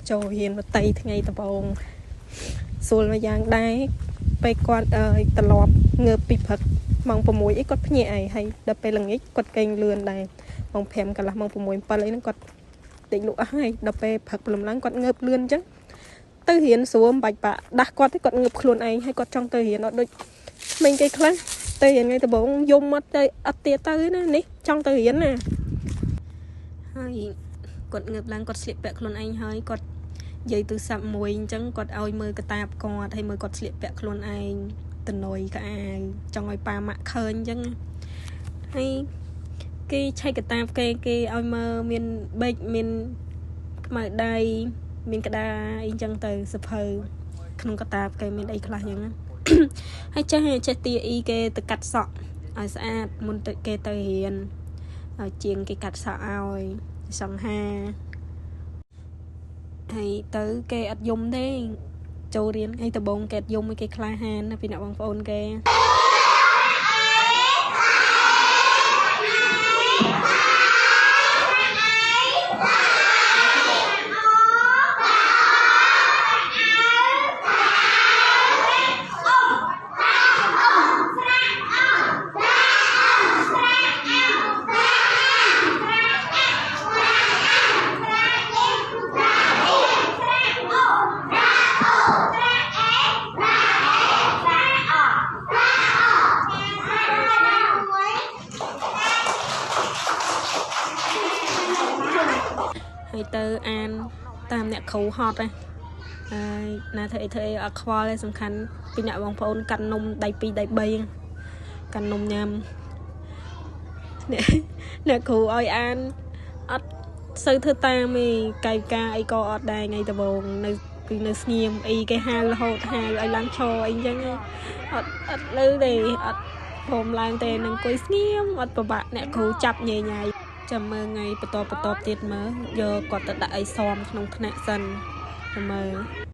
ចូលរៀនមកតៃថ្ងៃដំបូងសួលមកយ៉ាងដែរពេលគាត់ត្រឡប់ងើបពីព្រឹកម៉ោង 6 អីគាត់ភ្ញាក់អីហើយដល់ពេលល្ងាចគាត់កេងលឿនដែរម៉ោង 5 កន្លះម៉ោង 6 7 អីហ្នឹងគាត់ដេកលក់អស់ហើយដល់ពេលព្រឹកព្រលឹមឡើងគាត់ងើបលឿនអញ្ចឹងទៅរៀនស្រួលមិនបាច់បាក់ដាស់គាត់ទេគាត់ងើបខ្លួនឯងហើយគាត់ចង់ទៅរៀនអត់ដូចក្មេងគេខ្លះទៅរៀនថ្ងៃដំបូងយំអត់ទៅអត់ទៀតទៅណានេះចង់ទៅរៀនណាហើយគាត់ងើបឡើងគាត់ស្លៀកពាក់ខ្លួនឯងហើយគាត់និយាយទូរស័ព្ទមួយអញ្ចឹងគាត់ឲ្យមើលកតាបគាត់ហើយមើលគាត់ស្លៀកពាក់ខ្លួនឯងតនុយកអាវចង់ឲ្យប៉ាម៉ាក់ឃើញអញ្ចឹងហើយគេឆែកកតាបគេឲ្យមើលមានបេកមានខ្មៅដៃមានក្តារអីអញ្ចឹងទៅសភៅក្នុងកតាបគេមានអីខ្លះអញ្ចឹងហើយចេះទាអ៊ីគេទៅកាត់សក់ឲ្យស្អាតមុនទៅគេទៅរៀនឲ្យជាងគេកាត់សក់ឲ្យសង្ហាហើយទៅគេអត់យំទេចូលរៀនថ្ងៃដំបូងគេអត់យំគេក្លាហានណាពីអ្នកបងប្អូនគេហើយទៅអានតាមអ្នកគ្រូហត់ហើយណាធ្វើអីអត់ខ្វល់ទេសំខាន់ពីអ្នកបងប្អូនកាត់នំដៃ2ដៃ3កាត់នំញ៉ាំអ្នកគ្រូឲ្យអានអត់សូវធ្វើតាមទេកាយការអីក៏អត់ដែរថ្ងៃដំបូងនៅគឺនៅស្ងៀមអីគេហៅរហូតហៅឲ្យឡើងឈរអីអញ្ចឹងអត់លើទេអត់ព្រមឡើងទេនឹងអង្គុយស្ងៀមអត់ពិបាកអ្នកគ្រូចាប់ញ៉ៃញ៉ៃចាំមើលថ្ងៃបន្តទៀតមើលយកគាត់ទៅដាក់អីសមក្នុងថ្នាក់សិនមើល